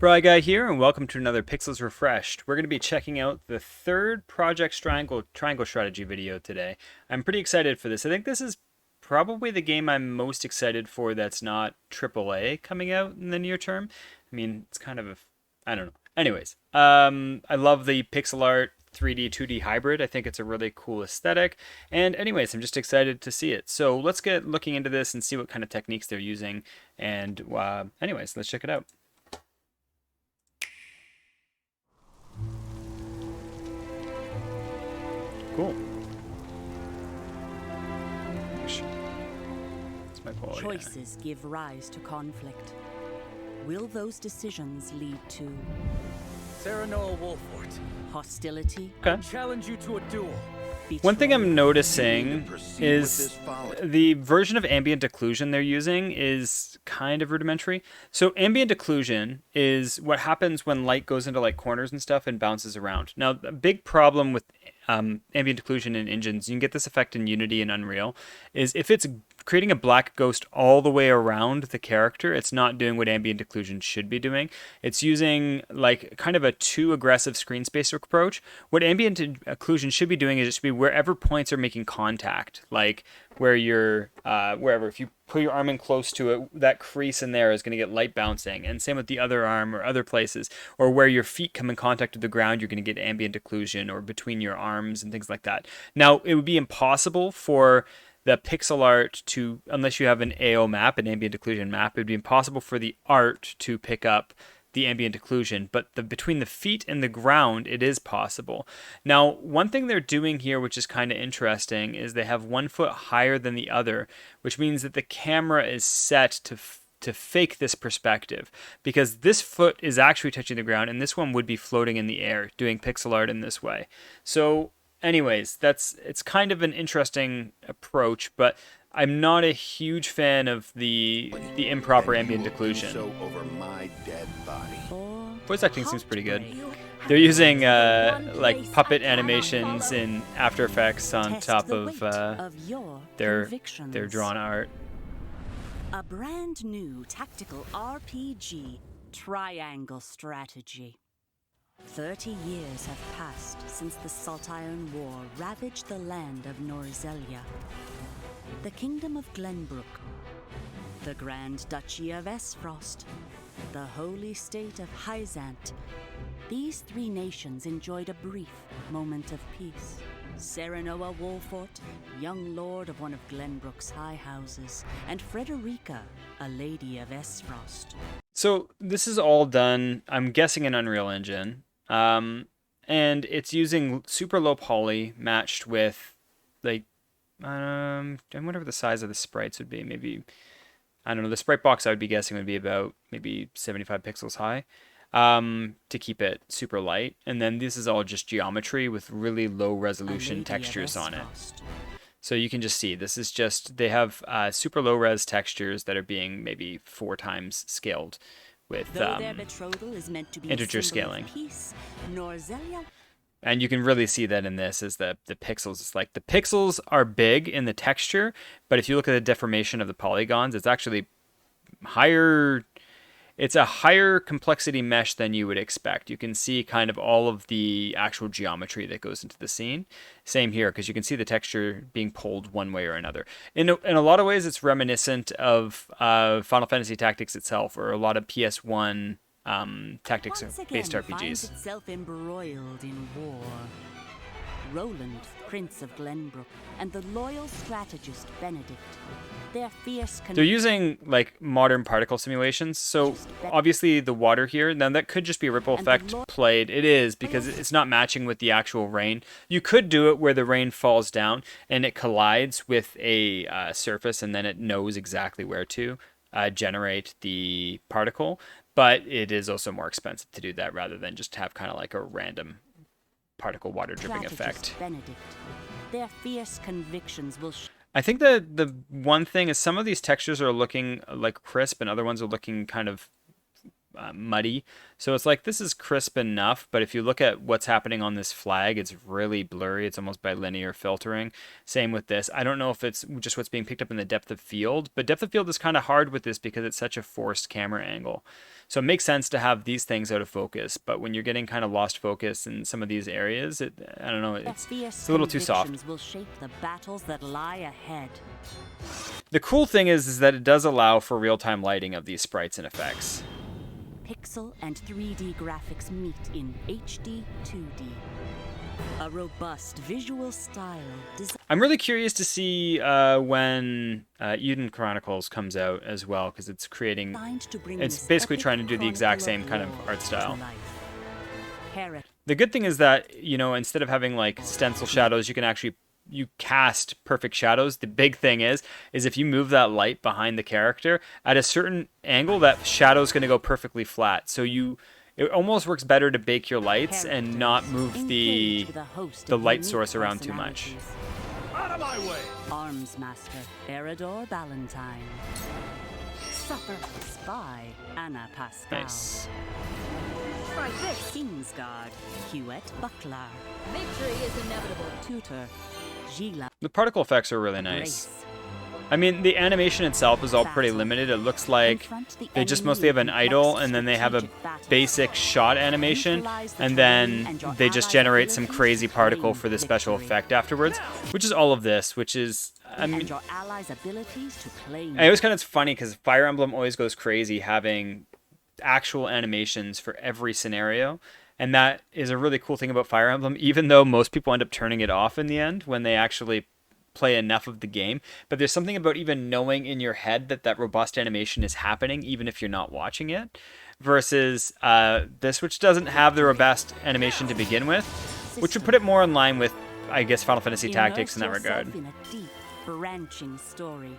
Bri Guy here, and welcome to another Pixels Refreshed. We're going to be checking out the third Project Triangle Strategy video today. I'm pretty excited for this. I think this is probably the game I'm most excited for that's not AAA coming out in the near term. I mean, it's kind of I don't know. Anyways, I love the pixel art 3D 2D hybrid. I think it's a really cool aesthetic. And anyways, I'm just excited to see it. So let's get looking into this and see what kind of techniques they're using. And anyways, let's check it out. Cool. Choices give rise to conflict. Will those decisions lead to Serenoa Wolfort. hostility? Okay. Challenge you to a duel. One thing I'm noticing is the version of ambient occlusion they're using is kind of rudimentary. So ambient occlusion is what happens when light goes into like corners and stuff and bounces around. Now, a big problem with ambient occlusion in engines, you can get this effect in Unity and Unreal, is if it's creating a black ghost all the way around the character, it's not doing what ambient occlusion should be doing. It's using like kind of a too aggressive screen space approach. What ambient occlusion should be doing is it should be wherever points are making contact, like where you're, wherever, if you put your arm in close to it, that crease in there is going to get light bouncing. And same with the other arm or other places, or where your feet come in contact with the ground, you're going to get ambient occlusion, or between your arms and things like that. Now, it would be impossible for the pixel art to, unless you have an AO map, an ambient occlusion map, it would be impossible for the art to pick up the ambient occlusion, but between the feet and the ground, it is possible. Now, one thing they're doing here, which is kind of interesting, is they have 1 foot higher than the other, which means that the camera is set to fake this perspective, because this foot is actually touching the ground, and this one would be floating in the air, doing pixel art in this way. So, anyways, it's kind of an interesting approach, but I'm not a huge fan of the improper ambient occlusion. Over my dead body. Voice acting seems pretty good. They're using like puppet animations in After Effects on top of their drawn art. A brand new tactical RPG, Triangle Strategy. 30 years have passed since the Saltiron War ravaged the land of Norzelia, the Kingdom of Glenbrook, the Grand Duchy of Esfrost, the Holy State of Hyzant. These three nations enjoyed a brief moment of peace. Serenoa Wolfort, young lord of one of Glenbrook's high houses, and Frederica, a lady of Esfrost. So this is all done, I'm guessing, in Unreal Engine. And it's using super low poly matched with like, I wonder what the size of the sprites would be. Maybe, I don't know, the sprite box I would be guessing would be about maybe 75 pixels high, to keep it super light. And then this is all just geometry with really low resolution textures on it. So you can just see, this is just, they have super low res textures that are being maybe 4 times scaled with integer scaling. And you can really see that in this is the pixels. It's like the pixels are big in the texture, but if you look at the deformation of the polygons, it's actually higher. It's a higher complexity mesh than you would expect. You can see kind of all of the actual geometry that goes into the scene. Same here, because you can see the texture being pulled one way or another. In a lot of ways, it's reminiscent of Final Fantasy Tactics itself, or a lot of PS1 tactics-based RPGs. Itself embroiled in war. Roland, Prince of Glenbrook, and the loyal strategist Benedict. Their fierce. They're using like modern particle simulations, so obviously the water here, now that could just be a ripple effect played. It is, because it's not matching with the actual rain. You could do it where the rain falls down and it collides with a surface, and then it knows exactly where to generate the particle, but it is also more expensive to do that rather than just have kind of like a random particle water dripping effect. Benedict. Their fierce convictions will I think that the one thing is some of these textures are looking like crisp and other ones are looking kind of muddy. So it's like, this is crisp enough, but if you look at what's happening on this flag, it's really blurry. It's almost by linear filtering. Same with this. I don't know if it's just what's being picked up in the depth of field, but depth of field is kind of hard with this because it's such a forced camera angle. So it makes sense to have these things out of focus, but when you're getting kind of lost focus in some of these areas, I don't know, it's a little too soft. Will shape the battles that lie ahead. The cool thing is that it does allow for real-time lighting of these sprites and effects. Pixel and 3D graphics meet in HD 2D. A robust visual style. I'm really curious to see when Eden Chronicles comes out as well, because it's creating. It's basically trying to do the exact same kind of art style. The good thing is that, you know, instead of having like stencil shadows, you can actually cast perfect shadows. The big thing is if you move that light behind the character at a certain angle, that shadow is going to go perfectly flat. So it almost works better to bake your lights and not move the light source around too much. Out of my way! Arms Master Eridor Ballantyne. Suffer Spy Anna Pascal. Nice. Try this. Kingsguard Hewitt Bucklar. Victory is inevitable. Tutor Gila. The particle effects are really nice. I mean, the animation itself is all pretty limited. It looks like they just mostly have an idle, and then they have a basic shot animation, and then they just generate some crazy particle for the special effect afterwards, which is all of this, which is, I mean, it was kind of funny because Fire Emblem always goes crazy having actual animations for every scenario. And that is a really cool thing about Fire Emblem, even though most people end up turning it off in the end when they actually play enough of the game. But there's something about even knowing in your head that robust animation is happening, even if you're not watching it, versus this, which doesn't have the robust animation to begin with, which would put it more in line with, I guess, Final Fantasy Tactics in that regard. In a deep, branching story.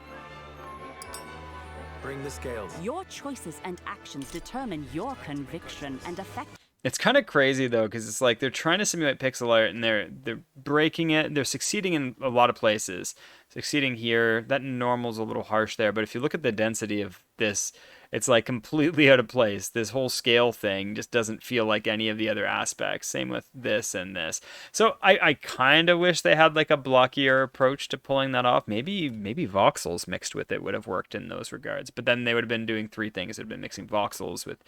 Bring the scales. Your choices and actions determine your conviction and affect. It's kind of crazy though, because it's like they're trying to simulate pixel art and they're breaking it. They're succeeding in a lot of places. Succeeding here, that normal's a little harsh there, but if you look at the density of this, it's like completely out of place. This whole scale thing just doesn't feel like any of the other aspects. Same with this and this. So I kind of wish they had like a blockier approach to pulling that off. Maybe voxels mixed with it would have worked in those regards. But then they would have been doing three things. They'd been mixing voxels with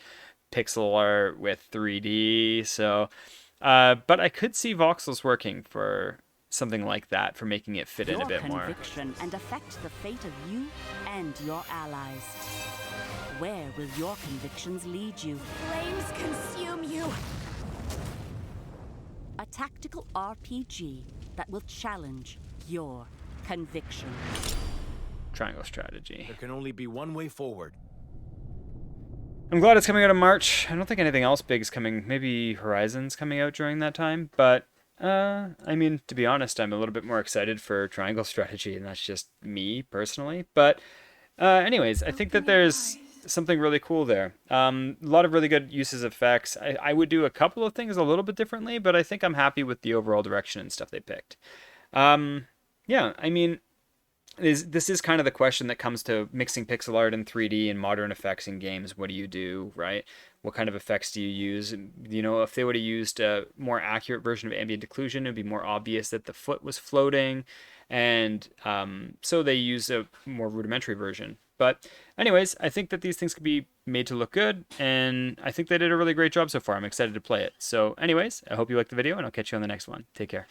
pixel art with 3D. So, but I could see voxels working for something like that, for making it fit in a bit more. Your conviction and affect the fate of you and your allies. Where will your convictions lead you? Flames consume you! A tactical RPG that will challenge your conviction. Triangle strategy. There can only be one way forward. I'm glad it's coming out in March. I don't think anything else big is coming. Maybe Horizon's coming out during that time. But, I mean, to be honest, I'm a little bit more excited for Triangle Strategy, and that's just me, personally. But, anyways, I think that there's something really cool there. A lot of really good uses of effects. I would do a couple of things a little bit differently, but I think I'm happy with the overall direction and stuff they picked. Yeah, I mean, this is kind of the question that comes to mixing pixel art and 3D and modern effects in games. What do you do, right? What kind of effects do you use? You know, if they would have used a more accurate version of ambient occlusion, it'd be more obvious that the foot was floating. And so they used a more rudimentary version. But anyways, I think that these things could be made to look good. And I think they did a really great job so far. I'm excited to play it. So anyways, I hope you liked the video, and I'll catch you on the next one. Take care.